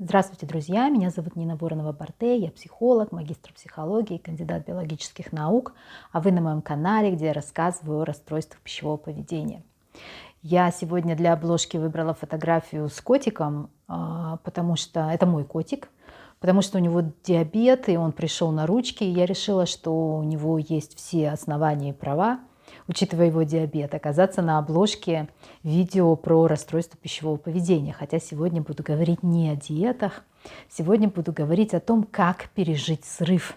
Здравствуйте, друзья! Меня зовут Нина Воронова-Барте, я психолог, магистр психологии, кандидат биологических наук, а вы на моем канале, где я рассказываю о расстройствах пищевого поведения. Я сегодня для обложки выбрала фотографию с котиком, потому что это мой котик, потому что у него диабет, и он пришел на ручки, и я решила, что у него есть все основания и права, учитывая его диабет, оказаться на обложке видео про расстройство пищевого поведения. Хотя сегодня буду говорить не о диетах, сегодня буду говорить о том, как пережить срыв.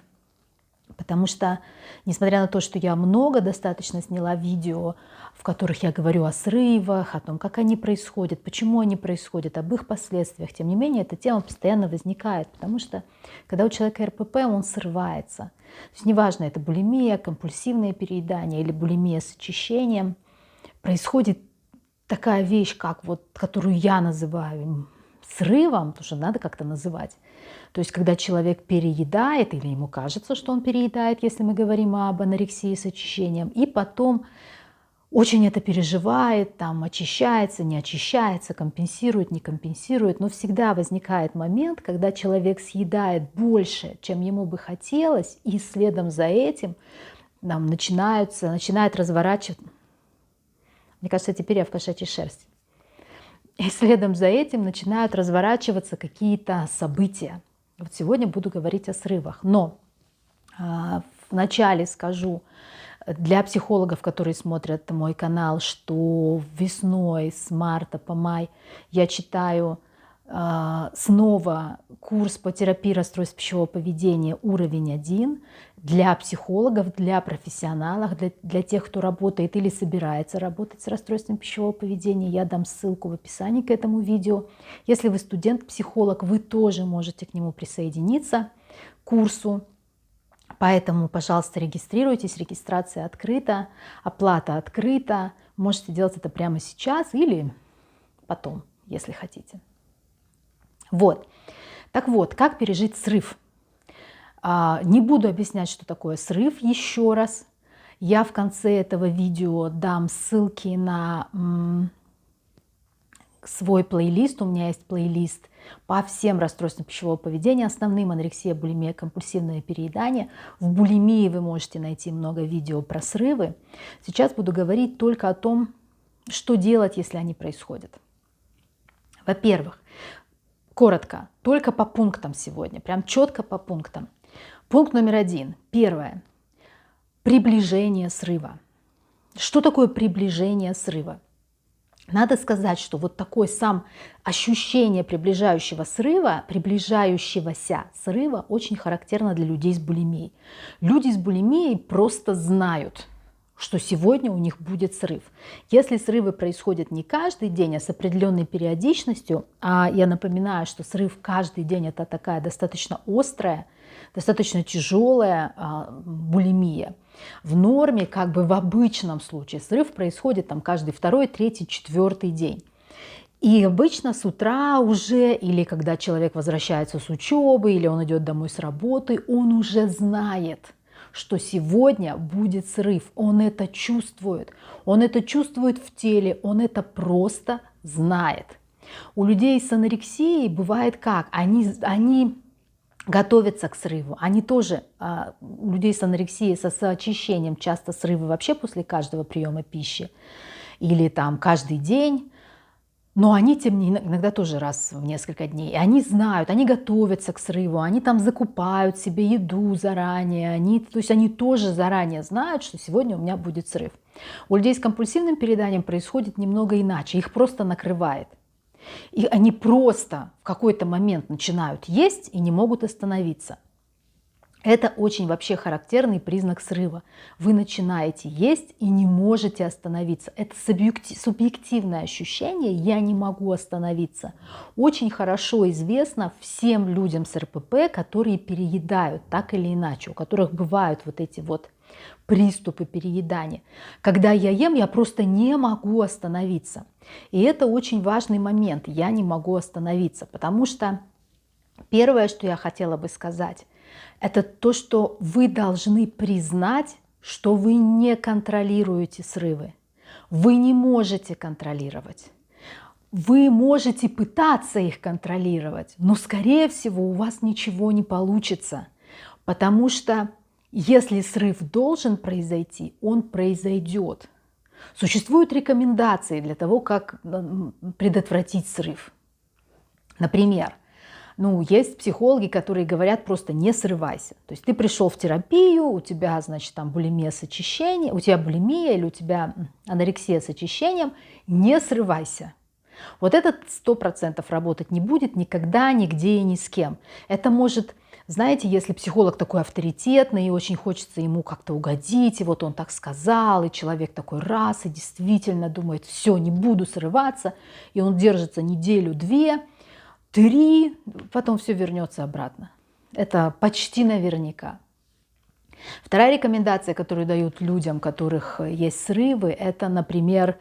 Потому что, несмотря на то, что я много достаточно сняла видео, в которых я говорю о срывах, о том, как они происходят, почему они происходят, об их последствиях, тем не менее, эта тема постоянно возникает, потому что, когда у человека РПП, он срывается. То есть неважно, это булимия, компульсивное переедание или булимия с очищением, происходит такая вещь, как вот, которую я называю срывом, потому что надо как-то называть. То есть, когда человек переедает, или ему кажется, что он переедает, если мы говорим об анорексии с очищением, и потом очень это переживает, там очищается, не очищается, компенсирует, не компенсирует, но всегда возникает момент, когда человек съедает больше, чем ему бы хотелось, и следом за этим нам начинает разворачиваться. Мне кажется, теперь я в кошачьей шерсти. И следом за этим начинают разворачиваться какие-то события. Вот сегодня буду говорить о срывах. Но вначале скажу для психологов, которые смотрят мой канал, что весной с марта по май я читаю снова курс по терапии расстройств пищевого поведения уровень 1 для психологов, для профессионалов, для тех, кто работает или собирается работать с расстройством пищевого поведения. Я дам ссылку в описании к этому видео. Если вы студент-психолог, вы тоже можете к нему присоединиться, к курсу. Поэтому, пожалуйста, регистрируйтесь, регистрация открыта, оплата открыта. Можете делать это прямо сейчас или потом, если хотите. Вот. Так вот, как пережить срыв? Не буду объяснять, что такое срыв еще раз. Я в конце этого видео дам ссылки на свой плейлист. У меня есть плейлист по всем расстройствам пищевого поведения, основным: анорексия, булимия, компульсивное переедание. В булимии вы можете найти много видео про срывы. Сейчас буду говорить только о том, что делать, если они происходят. Во-первых, коротко, только по пунктам сегодня, прям четко по пунктам. Пункт номер 1. Первое. Приближение срыва. Что такое приближение срыва? Надо сказать, что вот такое сам ощущение приближающегося срыва очень характерно для людей с булимией. Люди с булимией просто знают, что сегодня у них будет срыв. Если срывы происходят не каждый день, а с определенной периодичностью, а я напоминаю, что срыв каждый день — это такая достаточно острая, достаточно тяжелая булимия. В норме, как бы в обычном случае, срыв происходит там каждый второй, третий, четвертый день. И обычно с утра уже, или когда человек возвращается с учебы, или он идет домой с работы, он уже знает, что сегодня будет срыв. Он это чувствует. Он это чувствует в теле, он это просто знает. У людей с анорексией бывает как? Они готовятся к срыву. Они тоже, у людей с анорексией, со очищением, часто срывы вообще после каждого приема пищи или там каждый день. Но они, тем не менее, иногда тоже раз в несколько дней. И они знают, они готовятся к срыву, они там закупают себе еду заранее. То есть они тоже заранее знают, что сегодня у меня будет срыв. У людей с компульсивным перееданием происходит немного иначе. Их просто накрывает. И они просто в какой-то момент начинают есть и не могут остановиться. Это очень вообще характерный признак срыва. Вы начинаете есть и не можете остановиться. Это субъективное ощущение «я не могу остановиться». Очень хорошо известно всем людям с РПП, которые переедают так или иначе, у которых бывают вот эти вот приступы переедания. Когда я ем, я просто не могу остановиться. И это очень важный момент. Я не могу остановиться, потому что первое, что я хотела бы сказать, это то, что вы должны признать, что вы не контролируете срывы. Вы не можете контролировать. Вы можете пытаться их контролировать, но, скорее всего, у вас ничего не получится, потому что если срыв должен произойти, он произойдет. Существуют рекомендации для того, как предотвратить срыв. Например, есть психологи, которые говорят просто не срывайся. То есть ты пришел в терапию, у тебя, значит, там булимия с очищением, у тебя булимия или у тебя анорексия с очищением, не срывайся. Вот этот 100% работать не будет никогда, нигде и ни с кем. Это может, знаете, если психолог такой авторитетный, и очень хочется ему как-то угодить, и вот он так сказал, и человек такой раз, и действительно думает, все, не буду срываться, и он держится неделю, 2, 3, потом все вернется обратно. Это почти наверняка. Вторая рекомендация, которую дают людям, у которых есть срывы, это, например,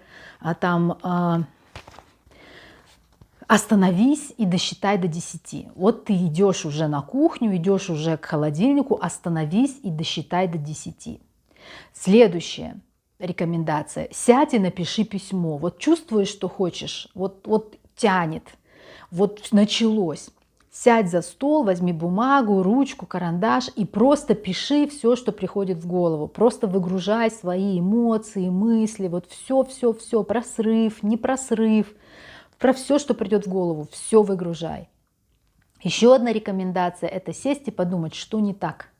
остановись и досчитай до 10. Вот ты идешь уже на кухню, идешь уже к холодильнику, остановись и досчитай до 10. Следующая рекомендация. Сядь и напиши письмо. Вот чувствуешь, что хочешь, вот тянет, вот началось. Сядь за стол, возьми бумагу, ручку, карандаш и просто пиши все, что приходит в голову. Просто выгружай свои эмоции, мысли, вот все, про срыв, не про срыв, про все, что придет в голову, все выгружай. Еще одна рекомендация – это сесть и подумать, что не так.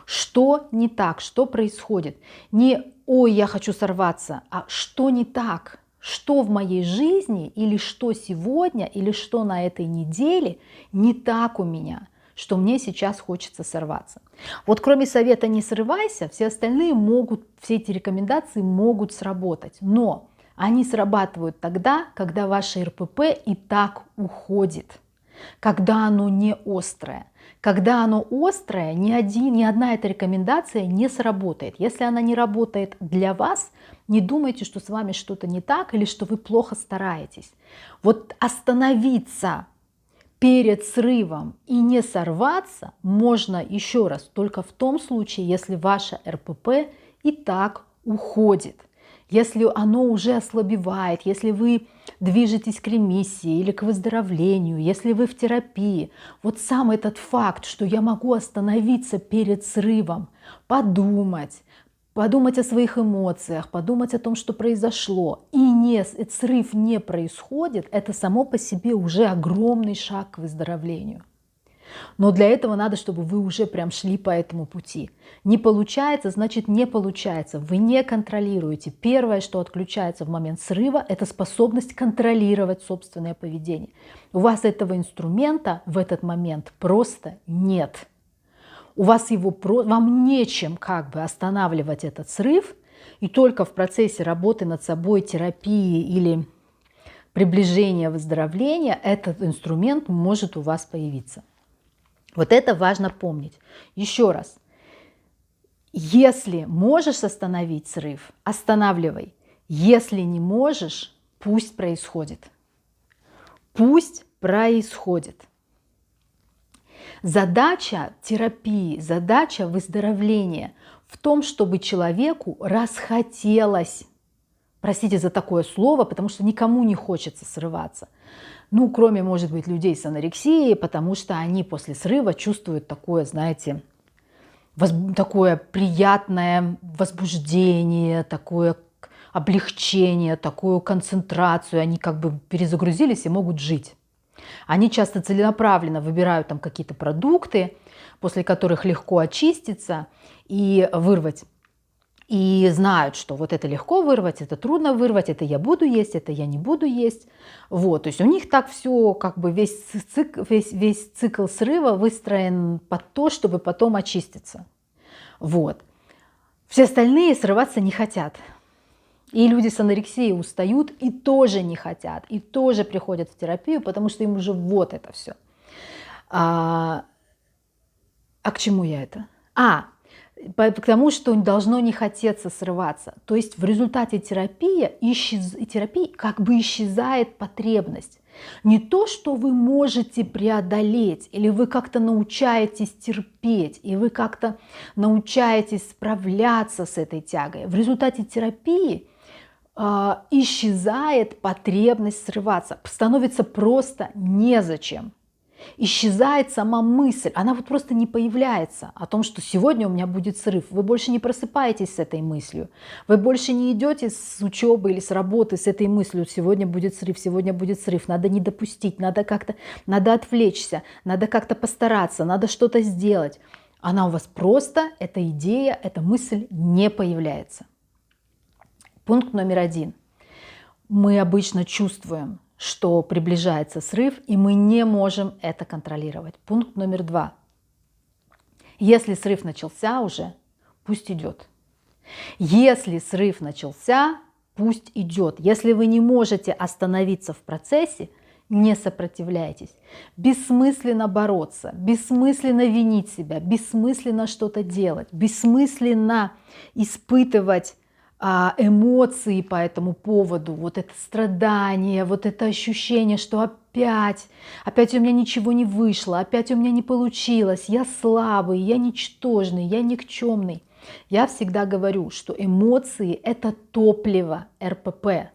Что не так, что происходит. Не «ой, я хочу сорваться», а что не так. Что в моей жизни или что сегодня, или что на этой неделе не так у меня, что мне сейчас хочется сорваться. Вот кроме совета «не срывайся», все остальные все эти рекомендации могут сработать. Но они срабатывают тогда, когда ваше РПП и так уходит, когда оно не острое. Когда оно острое, ни одна эта рекомендация не сработает. Если она не работает для вас, не думайте, что с вами что-то не так или что вы плохо стараетесь. Вот остановиться перед срывом и не сорваться можно, еще раз, только в том случае, если ваше РПП и так уходит. Если оно уже ослабевает, если вы движетесь к ремиссии или к выздоровлению, если вы в терапии, вот сам этот факт, что я могу остановиться перед срывом, подумать о своих эмоциях, подумать о том, что произошло, и срыв не происходит, это само по себе уже огромный шаг к выздоровлению. Но для этого надо, чтобы вы уже прям шли по этому пути. Не получается, значит не получается. Вы не контролируете. Первое, что отключается в момент срыва, это способность контролировать собственное поведение. У вас этого инструмента в этот момент просто нет. Вам нечем останавливать этот срыв, и только в процессе работы над собой, терапии или приближения выздоровления этот инструмент может у вас появиться. Вот это важно помнить. Еще раз. Если можешь остановить срыв, останавливай. Если не можешь, пусть происходит. Пусть происходит. Задача терапии, задача выздоровления в том, чтобы человеку расхотелось. Простите за такое слово, потому что никому не хочется срываться. Кроме, может быть, людей с анорексией, потому что они после срыва чувствуют такое, знаете, такое приятное возбуждение, такое облегчение, такую концентрацию. Они перезагрузились и могут жить. Они часто целенаправленно выбирают там какие-то продукты, после которых легко очиститься и вырвать. И знают, что вот это легко вырвать, это трудно вырвать, это я буду есть, это я не буду есть. Вот, то есть у них так все, весь цикл срыва выстроен под то, чтобы потом очиститься. Вот. Все остальные срываться не хотят. И люди с анорексией устают и тоже не хотят, и тоже приходят в терапию, потому что им уже вот это все. А к чему я это? К тому, что должно не хотеться срываться. То есть в результате терапии исчезает потребность. Не то, что вы можете преодолеть, или вы как-то научаетесь терпеть, и вы как-то научаетесь справляться с этой тягой. В результате терапии исчезает потребность срываться, становится просто незачем. Исчезает сама мысль, она вот просто не появляется о том, что сегодня у меня будет срыв. Вы больше не просыпаетесь с этой мыслью. Вы больше не идете с учебы или с работы с этой мыслью: сегодня будет срыв, надо не допустить, надо как-то, надо отвлечься, надо как-то постараться, надо что-то сделать. Она у вас просто, эта идея, эта мысль не появляется. Пункт номер 1. Мы обычно чувствуем, что приближается срыв, и мы не можем это контролировать. Пункт номер 2. Если срыв начался уже, пусть идет. Если срыв начался, пусть идет. Если вы не можете остановиться в процессе, не сопротивляйтесь. Бессмысленно бороться, бессмысленно винить себя, бессмысленно что-то делать, бессмысленно испытывать эмоции по этому поводу, вот это страдание, вот это ощущение, что опять у меня ничего не вышло, опять у меня не получилось, я слабый, я ничтожный, я никчемный. Я всегда говорю, что эмоции – это топливо РПП.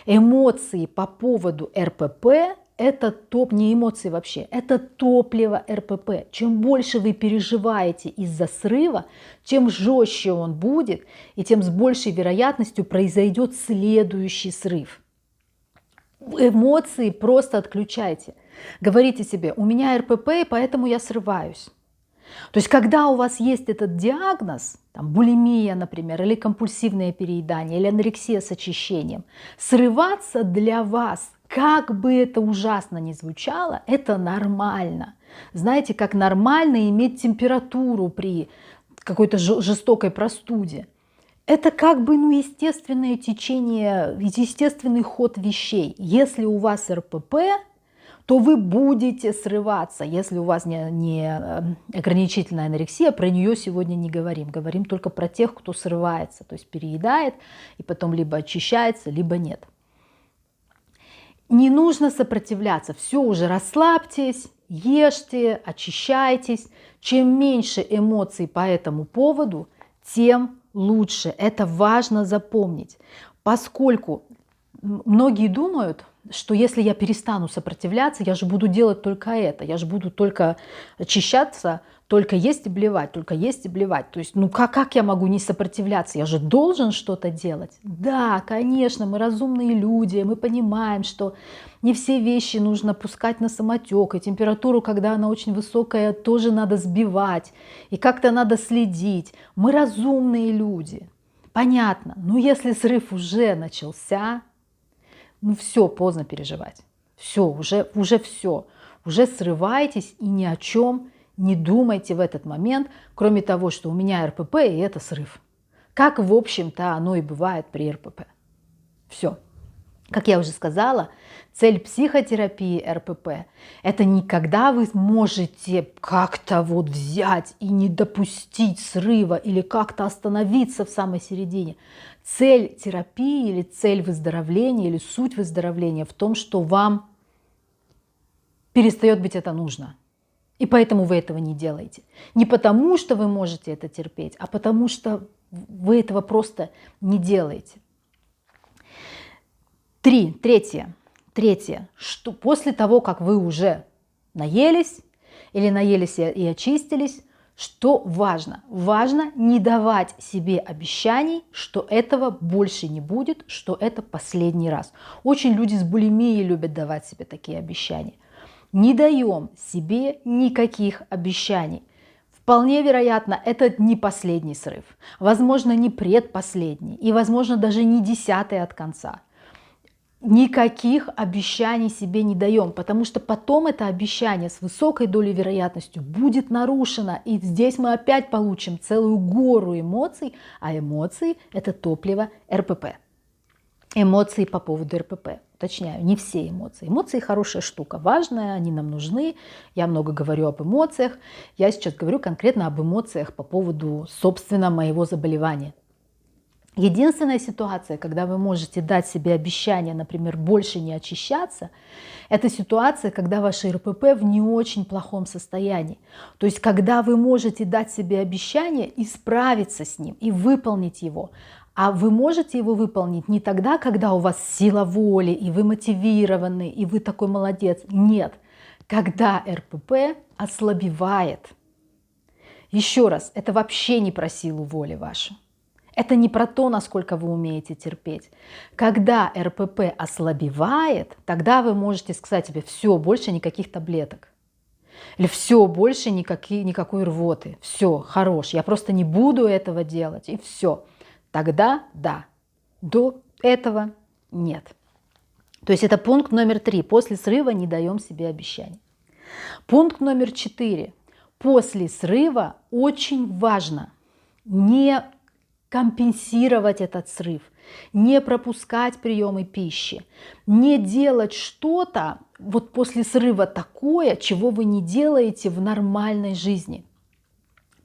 Эмоции по поводу РПП – это не эмоции вообще, это топливо РПП. Чем больше вы переживаете из-за срыва, тем жестче он будет, и тем с большей вероятностью произойдет следующий срыв. Эмоции просто отключайте. Говорите себе: у меня РПП, и поэтому я срываюсь. То есть, когда у вас есть этот диагноз, там, булимия, например, или компульсивное переедание, или анорексия с очищением, срываться для вас, как бы это ужасно ни звучало, это нормально. Знаете, как нормально иметь температуру при какой-то жестокой простуде. Это как бы естественное течение, естественный ход вещей. Если у вас РПП, то вы будете срываться. Если у вас не ограничительная анорексия, про нее сегодня не говорим. Говорим только про тех, кто срывается, то есть переедает и потом либо очищается, либо нет. Не нужно сопротивляться. Все, уже расслабьтесь, ешьте, очищайтесь. Чем меньше эмоций по этому поводу, тем лучше. Это важно запомнить. Поскольку многие думают, что если я перестану сопротивляться, я же буду делать только это, я же буду только очищаться, только есть и блевать, только есть и блевать. То есть, как я могу не сопротивляться? Я же должен что-то делать. Да, конечно, мы разумные люди, мы понимаем, что не все вещи нужно пускать на самотек, и температуру, когда она очень высокая, тоже надо сбивать, и как-то надо следить. Мы разумные люди, понятно. Но если срыв уже начался, все, поздно переживать. Все, уже все. Уже срывайтесь и ни о чем не думайте в этот момент, кроме того, что у меня РПП и это срыв. Как, в общем-то, оно и бывает при РПП. Все. Как я уже сказала, цель психотерапии РПП – это не когда вы можете как-то взять и не допустить срыва или как-то остановиться в самой середине. Цель терапии или цель выздоровления или суть выздоровления в том, что вам перестает быть это нужно. И поэтому вы этого не делаете. Не потому, что вы можете это терпеть, а потому, что вы этого просто не делаете. Третье, что после того, как вы уже наелись и очистились, что важно? Важно не давать себе обещаний, что этого больше не будет, что это последний раз. Очень люди с булимией любят давать себе такие обещания. Не даем себе никаких обещаний. Вполне вероятно, это не последний срыв. Возможно, не предпоследний. И, возможно, даже не 10-й от конца. Никаких обещаний себе не даем, потому что потом это обещание с высокой долей вероятностью будет нарушено. И здесь мы опять получим целую гору эмоций, а эмоции – это топливо РПП. Эмоции по поводу РПП. Уточняю, не все эмоции. Эмоции хорошая штука, важная, они нам нужны. Я много говорю об эмоциях. Я сейчас говорю конкретно об эмоциях по поводу, собственно, моего заболевания. Единственная ситуация, когда вы можете дать себе обещание, например, больше не очищаться, это ситуация, когда ваше РПП в не очень плохом состоянии. То есть, когда вы можете дать себе обещание и справиться с ним, и выполнить его. А вы можете его выполнить не тогда, когда у вас сила воли, и вы мотивированы, и вы такой молодец. Нет, когда РПП ослабевает. Еще раз, это вообще не про силу воли вашу. Это не про то, насколько вы умеете терпеть. Когда РПП ослабевает, тогда вы можете сказать себе: все, больше никаких таблеток. Или все, больше никакой рвоты. Все, хорош, я просто не буду этого делать. И все. Тогда да. До этого нет. То есть это пункт номер 3. После срыва не даем себе обещаний. Пункт номер 4. После срыва очень важно не компенсировать этот срыв, не пропускать приемы пищи, не делать что-то вот после срыва такое, чего вы не делаете в нормальной жизни.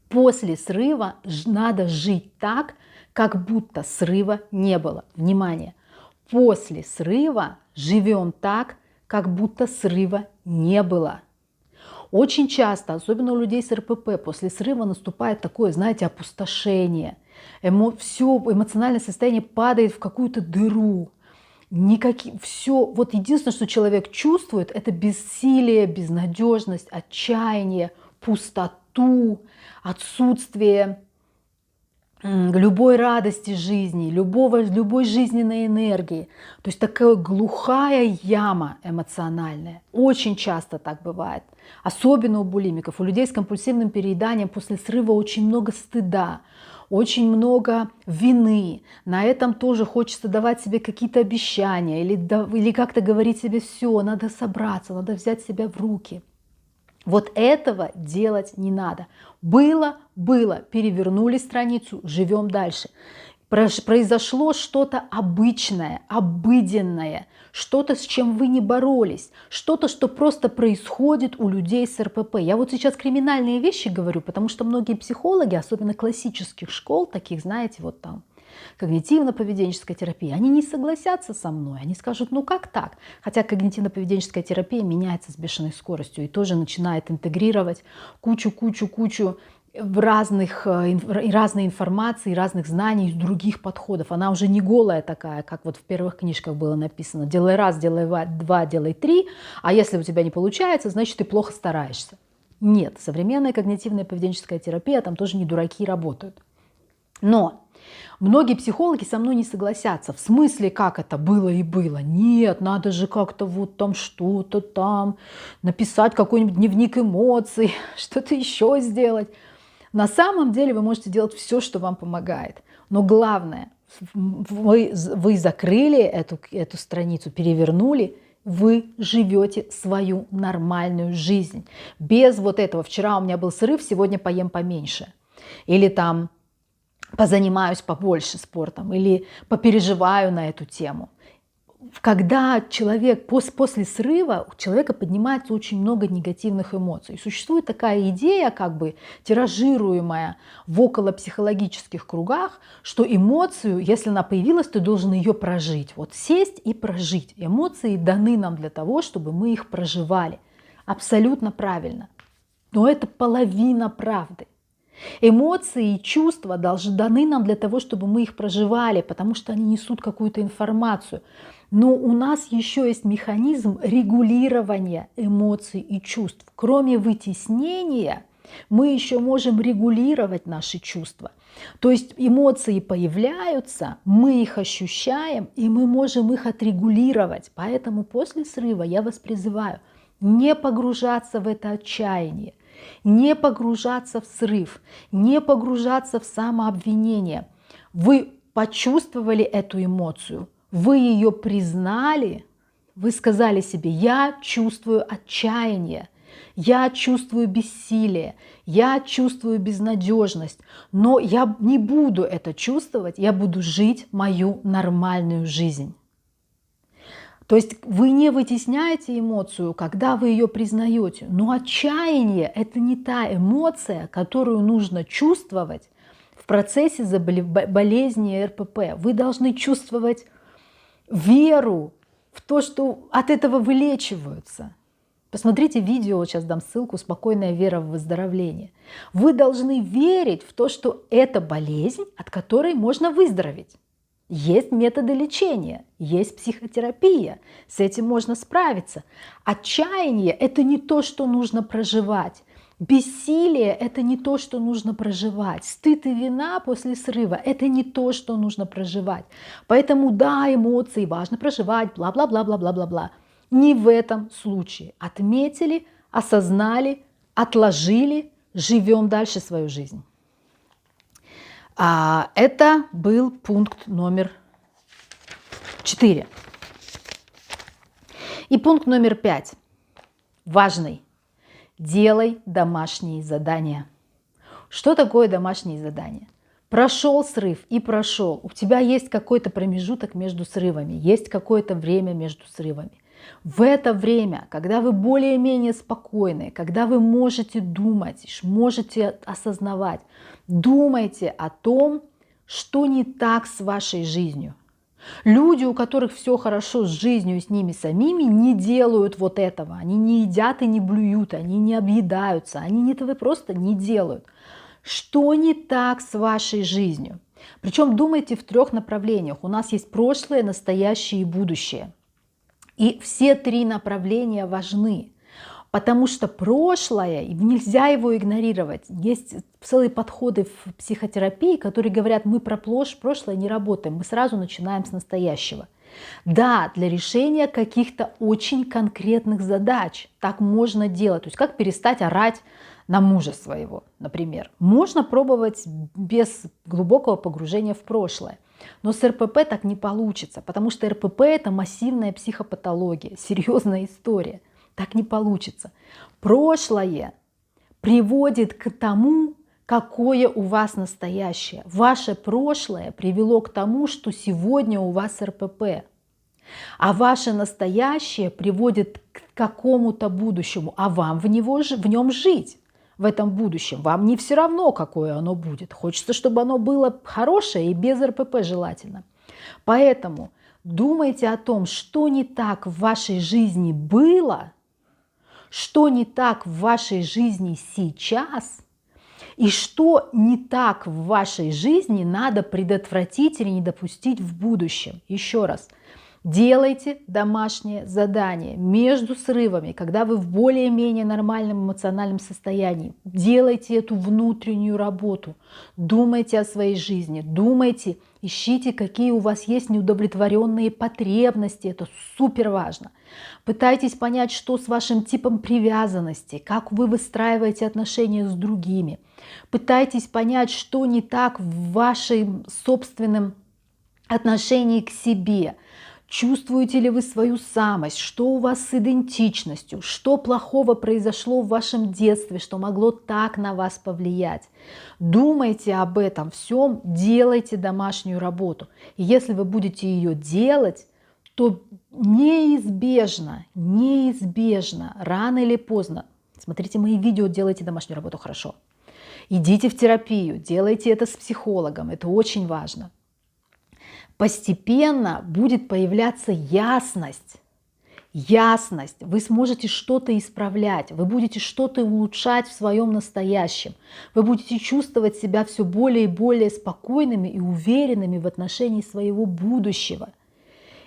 После срыва надо жить так, как будто срыва не было. Внимание! После срыва живем так, как будто срыва не было. Очень часто, особенно у людей с РПП, после срыва наступает такое, знаете, опустошение. Все эмоциональное состояние падает в какую-то дыру. Все, вот единственное, что человек чувствует, это бессилие, безнадежность, отчаяние, пустоту, отсутствие любой радости жизни, любой жизненной энергии. То есть такая глухая яма эмоциональная. Очень часто так бывает. Особенно у булимиков. У людей с компульсивным перееданием после срыва очень много стыда, очень много вины. На этом тоже хочется давать себе какие-то обещания или как-то говорить себе: все, надо собраться, надо взять себя в руки. Вот этого делать не надо. Было, перевернули страницу, живем дальше. Произошло что-то обычное, обыденное, что-то, с чем вы не боролись, что-то, что просто происходит у людей с РПП. Я вот сейчас криминальные вещи говорю, потому что многие психологи, особенно классических школ, таких, знаете, вот там, когнитивно-поведенческая терапия, они не согласятся со мной, они скажут: ну как так? Хотя когнитивно-поведенческая терапия меняется с бешеной скоростью и тоже начинает интегрировать кучу разной информации, разных знаний из других подходов. Она уже не голая такая, как вот в первых книжках было написано: делай раз, делай два, делай три, а если у тебя не получается, значит ты плохо стараешься. Нет, современная когнитивная поведенческая терапия, там тоже не дураки работают. Но многие психологи со мной не согласятся. В смысле, как это было и было? Нет, надо же как-то вот там что-то там, написать какой-нибудь дневник эмоций, что-то еще сделать. На самом деле вы можете делать все, что вам помогает. Но главное, вы закрыли эту страницу, перевернули, вы живете свою нормальную жизнь. Без вот этого: вчера у меня был срыв, сегодня поем поменьше. Или там позанимаюсь побольше спортом, или попереживаю на эту тему. Когда человек после срыва, у человека поднимается очень много негативных эмоций. И существует такая идея, как бы тиражируемая в околопсихологических кругах, что эмоцию, если она появилась, ты должен ее прожить. Вот сесть и прожить. Эмоции даны нам для того, чтобы мы их проживали. Абсолютно правильно. Но это половина правды. Эмоции и чувства даны нам для того, чтобы мы их проживали, потому что они несут какую-то информацию. Но у нас еще есть механизм регулирования эмоций и чувств. Кроме вытеснения, мы еще можем регулировать наши чувства. То есть эмоции появляются, мы их ощущаем, и мы можем их отрегулировать. Поэтому после срыва я вас призываю не погружаться в это отчаяние, не погружаться в срыв, не погружаться в самообвинение. Вы почувствовали эту эмоцию, вы ее признали, вы сказали себе: я чувствую отчаяние, я чувствую бессилие, я чувствую безнадежность, но я не буду это чувствовать, я буду жить мою нормальную жизнь. То есть вы не вытесняете эмоцию, когда вы ее признаете. Но отчаяние – это не та эмоция, которую нужно чувствовать в процессе болезни РПП. Вы должны чувствовать веру в то, что от этого вылечиваются. Посмотрите видео, сейчас дам ссылку «Спокойная вера в выздоровление». Вы должны верить в то, что это болезнь, от которой можно выздороветь. Есть методы лечения, есть психотерапия, с этим можно справиться. Отчаяние – это не то, что нужно проживать. Бессилие – это не то, что нужно проживать. Стыд и вина после срыва – это не то, что нужно проживать. Поэтому да, эмоции важно проживать, бла-бла-бла-бла-бла-бла-бла. Не в этом случае. Отметили, осознали, отложили, живем дальше свою жизнь. Это был пункт номер 4. И пункт номер 5. Важный. Делай домашние задания. Что такое домашние задания? Прошел срыв и прошел. У тебя есть какой-то промежуток между срывами, есть какое-то время между срывами. В это время, когда вы более-менее спокойны, когда вы можете думать, можете осознавать, думайте о том, что не так с вашей жизнью. Люди, у которых все хорошо с жизнью и с ними самими, не делают вот этого. Они не едят и не блюют, они не объедаются, они этого просто не делают. Что не так с вашей жизнью? Причем думайте в 3 направлениях. У нас есть прошлое, настоящее и будущее. И все 3 направления важны, потому что прошлое, нельзя его игнорировать. Есть целые подходы в психотерапии, которые говорят, мы про прошлое не работаем, мы сразу начинаем с настоящего. Да, для решения каких-то очень конкретных задач так можно делать. То есть как перестать орать на мужа своего, например. Можно пробовать без глубокого погружения в прошлое. Но с РПП так не получится, потому что РПП – это массивная психопатология, серьезная история. Так не получится. Прошлое приводит к тому, какое у вас настоящее. Ваше прошлое привело к тому, что сегодня у вас РПП. А ваше настоящее приводит к какому-то будущему, а вам в нем жить. В этом будущем. Вам не все равно, какое оно будет. Хочется, чтобы оно было хорошее и без РПП желательно. Поэтому думайте о том, что не так в вашей жизни было, что не так в вашей жизни сейчас, и что не так в вашей жизни надо предотвратить или не допустить в будущем. Еще раз. Делайте домашнее задание между срывами, когда вы в более-менее нормальном эмоциональном состоянии. Делайте эту внутреннюю работу. Думайте о своей жизни. Думайте, ищите, какие у вас есть неудовлетворенные потребности. Это супер важно. Пытайтесь понять, что с вашим типом привязанности, как вы выстраиваете отношения с другими. Пытайтесь понять, что не так в вашем собственном отношении к себе. Чувствуете ли вы свою самость? Что у вас с идентичностью? Что плохого произошло в вашем детстве, что могло так на вас повлиять? Думайте об этом всем, делайте домашнюю работу. И если вы будете ее делать, то неизбежно, рано или поздно, смотрите мои видео, делайте домашнюю работу хорошо. Идите в терапию, делайте это с психологом, это очень важно. Постепенно будет появляться ясность. Вы сможете что-то исправлять, вы будете что-то улучшать в своем настоящем. Вы будете чувствовать себя все более и более спокойными и уверенными в отношении своего будущего.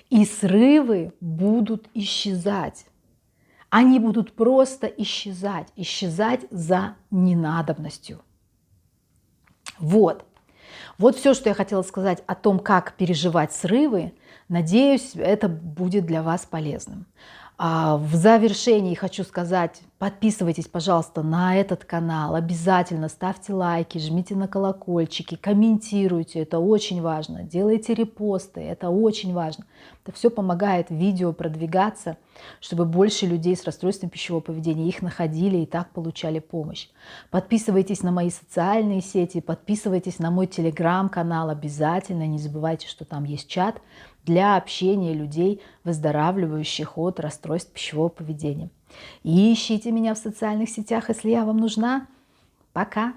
И срывы будут исчезать. Они будут просто исчезать за ненадобностью. Вот все, что я хотела сказать о том, как переживать срывы. Надеюсь, это будет для вас полезным. В завершении хочу сказать, подписывайтесь, пожалуйста, на этот канал. Обязательно ставьте лайки, жмите на колокольчики, комментируйте. Это очень важно. Делайте репосты. Это очень важно. Это все помогает видео продвигаться, чтобы больше людей с расстройством пищевого поведения их находили и так получали помощь. Подписывайтесь на мои социальные сети, подписывайтесь на мой телеграм-канал. Обязательно не забывайте, что там есть чат для общения людей, выздоравливающих от расстройств пищевого поведения. И ищите меня в социальных сетях, если я вам нужна. Пока!